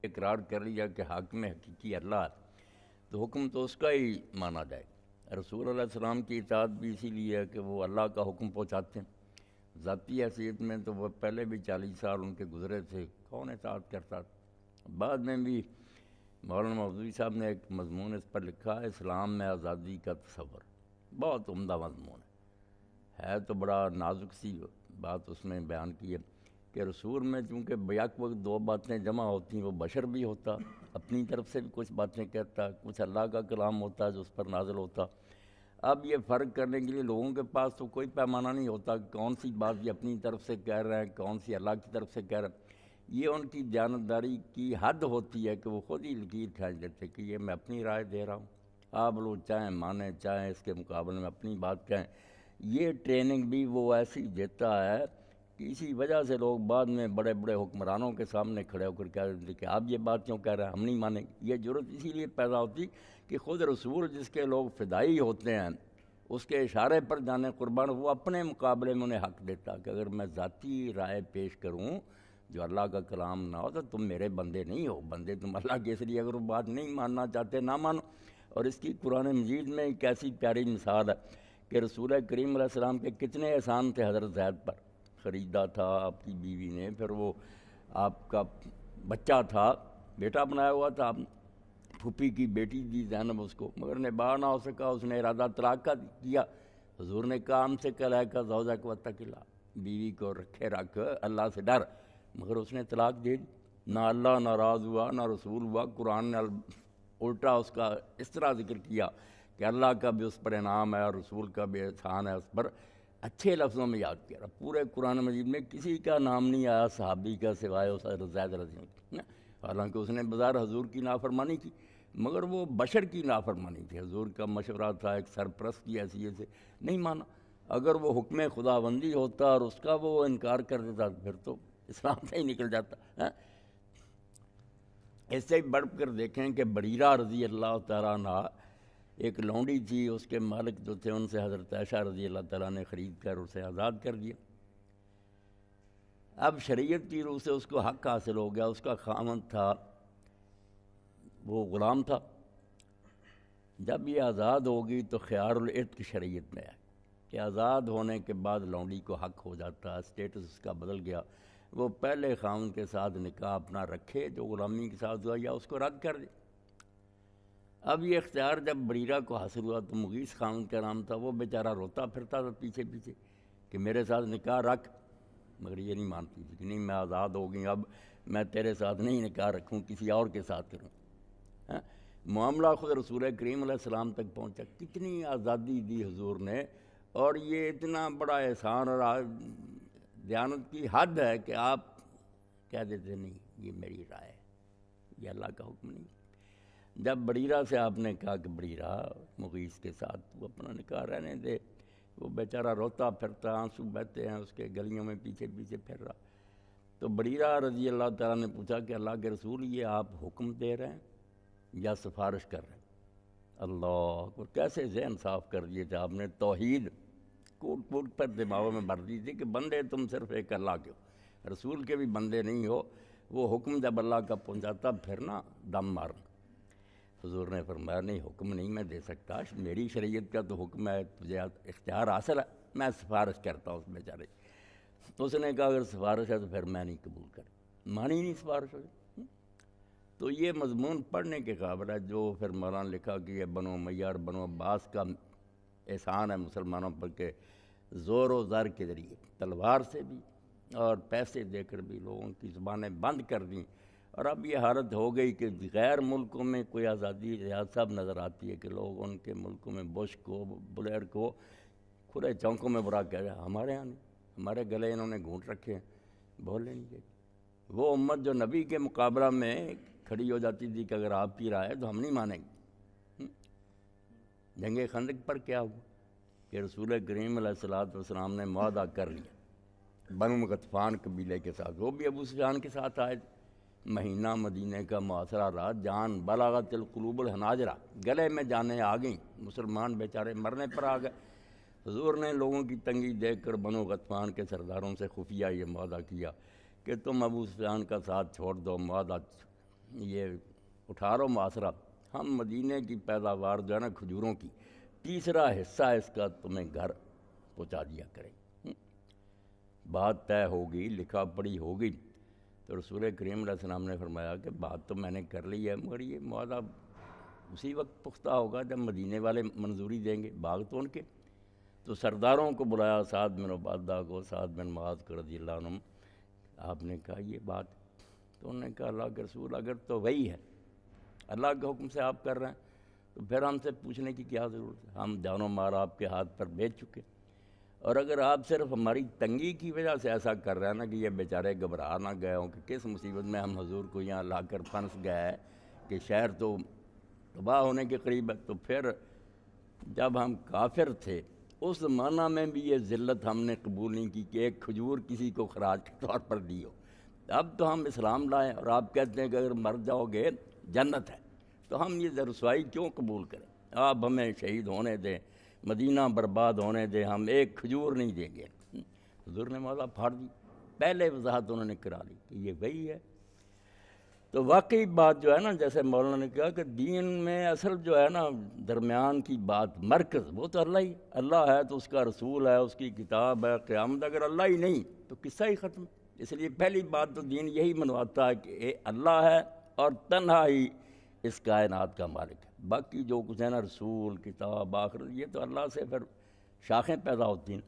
اقرار کر لیا کہ حاکم حقیقی اللہ ہے تو حکم تو اس کا ہی مانا جائے گا۔ رسول اللہ علیہ السلام کی اطاعت بھی اسی لیے ہے کہ وہ اللہ کا حکم پہنچاتے ہیں۔ ذاتی حیثیت میں تو وہ پہلے بھی 40 سال ان کے گزرے تھے، کون اطاعت کرتا تھا۔ بعد میں بھی مولانا مودودی صاحب نے ایک مضمون اس پر لکھا ہے، اسلام میں آزادی کا تصور، بہت عمدہ مضمون ہے تو بڑا نازک سی بات اس میں بیان کی ہے کہ رسول میں چونکہ بیک وقت دو باتیں جمع ہوتی ہیں، وہ بشر بھی ہوتا، اپنی طرف سے بھی کچھ باتیں کہتا، کچھ اللہ کا کلام ہوتا جو اس پر نازل ہوتا۔ اب یہ فرق کرنے کے لیے لوگوں کے پاس تو کوئی پیمانہ نہیں ہوتا کہ کون سی بات یہ اپنی طرف سے کہہ رہے ہیں، کون سی اللہ کی طرف سے کہہ رہے ہیں۔ یہ ان کی دیانتداری کی حد ہوتی ہے کہ وہ خود ہی لکیر کھینچ دیتے کہ یہ میں اپنی رائے دے رہا ہوں، آپ لوگ چاہیں مانیں چاہیں اس کے مقابلے میں اپنی بات کہیں۔ یہ ٹریننگ بھی وہ ایسی دیتا ہے کہ اسی وجہ سے لوگ بعد میں بڑے بڑے حکمرانوں کے سامنے کھڑے ہو کر کہہ دیتے کہ آپ یہ بات کیوں کہہ رہے ہیں، ہم نہیں مانیں گے۔ یہ جرأت اسی لیے پیدا ہوتی کہ خود رسول جس کے لوگ فدائی ہوتے ہیں اس کے اشارے پر جانے قربان، وہ اپنے مقابلے میں انہیں حق دیتا کہ اگر میں ذاتی رائے پیش کروں جو اللہ کا کلام نہ ہو تو تم میرے بندے نہیں ہو، بندے تم اللہ کے، اس لیے اگر وہ بات نہیں ماننا چاہتے نہ مانو۔ اور اس کی قرآن مجید میں ایک ایسی پیاری مثال ہے کہ رسول کریم علیہ السلام کے کتنے احسان تھے حضرت زید پر، خریدا تھا آپ کی بیوی نے، پھر وہ آپ کا بچہ تھا، بیٹا بنایا ہوا تھا آپ نے، پھوپھی کی بیٹی دی زینب اس کو، مگر نباہ نہ ہو سکا، اس نے ارادہ طلاق کا کیا۔ حضور نے کہا ہم سے کہا کا زوجہ کو واتق اللہ، بیوی کو رکھے رکھ، اللہ سے ڈر، مگر اس نے طلاق دے دی۔ نہ اللہ ناراض ہوا نہ رسول ہوا، قرآن نے الٹا اس کا اس طرح ذکر کیا کہ اللہ کا بھی اس پر انعام ہے اور رسول کا بھی احسان ہے اس پر، اچھے لفظوں میں یاد کیا۔ پورے قرآن مجید میں کسی کا نام نہیں آیا صحابی کا سوائے اس حضرت زید رضی اللہ عنہ، حالانکہ اس نے بظاہر حضور کی نافرمانی کی، مگر وہ بشر کی نافرمانی تھی۔ حضور کا مشورہ تھا ایک سرپرست کی حیثیت سے، نہیں مانا۔ اگر وہ حکم خداوندی ہوتا اور اس کا وہ انکار کر دیتا پھر تو اسلام سے ہی نکل جاتا۔ اس سے بڑھ کر دیکھیں کہ بریرہ رضی اللہ تعالیٰ عنہ ایک لونڈی تھی، اس کے مالک جو تھے ان سے حضرت عائشہ رضی اللہ تعالیٰ نے خرید کر اسے آزاد کر دیا۔ اب شریعت کی روح سے اس کو حق حاصل ہو گیا، اس کا خاوند تھا، وہ غلام تھا۔ جب یہ آزاد ہوگی تو خیار العتق شریعت میں ہے کہ آزاد ہونے کے بعد لونڈی کو حق ہو جاتا، اسٹیٹس اس کا بدل گیا، وہ پہلے خاوند کے ساتھ نکاح اپنا رکھے جو غلامی کے ساتھ ہوا یا اس کو رد کر دے۔ اب یہ اختیار جب بریرہ کو حاصل ہوا تو مغیث خاوند کا نام تھا، وہ بیچارہ روتا پھرتا تھا پیچھے پیچھے کہ میرے ساتھ نکاح رکھ، مگر یہ نہیں مانتی تھی کہ نہیں میں آزاد ہو گئی، اب میں تیرے ساتھ نہیں نکاح رکھوں، کسی اور کے ساتھ کروں۔ معاملہ خود رسول کریم علیہ السلام تک پہنچا، کتنی آزادی دی حضور نے، اور یہ اتنا بڑا احسان اور دیانت کی حد ہے کہ آپ کہہ دیتے نہیں یہ میری رائے ہے، یہ اللہ کا حکم نہیں۔ جب بریرہ سے آپ نے کہا کہ بریرہ مغیث کے ساتھ وہ اپنا نکاح رہنے دے، وہ بیچارہ روتا پھرتا، آنسو بہتے ہیں اس کے گلیوں میں پیچھے پیچھے پھر رہا، تو بریرہ رضی اللہ تعالیٰ نے پوچھا کہ اللہ کے رسول یہ آپ حکم دے رہے ہیں یا سفارش کر رہے ہیں؟ اللہ کو کیسے ذہن صاف کر دیے تھے آپ نے، توحید کوٹ کوٹ پر دماغوں میں بھر دی تھی کہ بندے تم صرف ایک اللہ کے ہو، رسول کے بھی بندے نہیں ہو۔ وہ حکم جب اللہ کا پہنچاتا پھر نہ دم مارنا۔ حضور نے فرمایا نہیں حکم نہیں میں دے سکتا، میری شریعت کا تو حکم ہے، تجھے اختیار حاصل ہے، میں سفارش کرتا ہوں اس بیچارے۔ اس نے کہا اگر سفارش ہے تو پھر میں نہیں قبول کر، مانی نہیں سفارش ہو۔ تو یہ مضمون پڑھنے کے قابل ہے جو پھر مولانا لکھا کہ یہ بنو امیہ اور بنو عباس کا احسان ہے مسلمانوں پر کہ زور و زر کے ذریعے تلوار سے بھی اور پیسے دے کر بھی لوگوں کی زبانیں بند کر دیں، اور اب یہ حالت ہو گئی کہ غیر ملکوں میں کوئی آزادی ریاض صاحب نظر آتی ہے کہ لوگ ان کے ملکوں میں بش کو بلیر کو کھلے چونکوں میں برا کہہ رہے ہیں، ہمارے یہاں نہیں، ہمارے گلے انہوں نے گھونٹ رکھے ہیں، بولنے نہیں دیتے۔ وہ امت جو نبی کے مقابلہ میں کھڑی ہو جاتی تھی کہ اگر آپ کی رائے ہے تو ہم نہیں مانیں گے۔ جنگ خندق پر کیا ہوا کہ رسول کریم علیہ السلام نے معاہدہ کر لیا بنو غطفان قبیلے کے ساتھ، وہ بھی ابو سفیان کے ساتھ آئے، مہینہ مدینے کا محاصرہ رہا، جان بلغت القلوب الحناجرہ، گلے میں جانیں آ گئیں، مسلمان بیچارے مرنے پر آ گئے۔ حضور نے لوگوں کی تنگی دیکھ کر بنو غطفان کے سرداروں سے خفیہ یہ معاہدہ کیا کہ تم ابو سفیان کا ساتھ چھوڑ دو، معاہدہ یہ اٹھا رہا معاشرہ، ہم مدینے کی پیداوار جو ہے نا کھجوروں کی، تیسرا حصہ اس کا تمہیں گھر پہنچا دیا کریں۔ بات طے ہوگی، لکھا پڑھی ہوگی، تو رسول کریم علیہ السلام نے فرمایا کہ بات تو میں نے کر لی ہے، مگر یہ معاہدہ اسی وقت پختہ ہوگا جب مدینے والے منظوری دیں گے، باغ تو ان کے۔ تو سرداروں کو بلایا، سعد بن عبادہ کو، سعد بن معاذ کو رضی اللہ عنہ، آپ نے کہا یہ بات، تو انہوں نے کہا اللہ کے رسول اگر تو وہی ہے، اللہ کے حکم سے آپ کر رہے ہیں، تو پھر ہم سے پوچھنے کی کیا ضرورت ہے، ہم جان و مال آپ کے ہاتھ پر بیچ چکے، اور اگر آپ صرف ہماری تنگی کی وجہ سے ایسا کر رہے ہیں نا کہ یہ بیچارے گھبرا نہ گئے ہوں کہ کس مصیبت میں ہم حضور کو یہاں لا کر پھنس گئے کہ شہر تو تباہ ہونے کے قریب ہے، تو پھر جب ہم کافر تھے اس زمانہ میں بھی یہ ذلت ہم نے قبول نہیں کی کہ ایک کھجور کسی کو خراج کے طور پر دی ہو۔ اب تو ہم اسلام لائیں اور آپ کہتے ہیں کہ اگر مر جاؤ گے جنت ہے، تو ہم یہ رسوائی کیوں قبول کریں؟ آپ ہمیں شہید ہونے دیں، مدینہ برباد ہونے دیں، ہم ایک کھجور نہیں دیں گے۔ حضور نے موضوع پھاڑ دی، پہلے وضاحت انہوں نے کرا لی کہ یہ وہی ہے۔ تو واقعی بات جو ہے نا، جیسے مولانا نے کہا کہ دین میں اصل جو ہے نا درمیان کی بات، مرکز وہ تو اللہ ہی، اللہ ہے تو اس کا رسول ہے، اس کی کتاب ہے، قیامت اگر اللہ ہی نہیں تو قصہ ہی ختم۔ اس لیے پہلی بات تو دین یہی منواتا ہے کہ اللہ ہے اور تنہا ہی اس کائنات کا مالک ہے، باقی جو کچھ ہے نا رسول، کتاب، آخرت، یہ تو اللہ سے پھر شاخیں پیدا ہوتی ہیں۔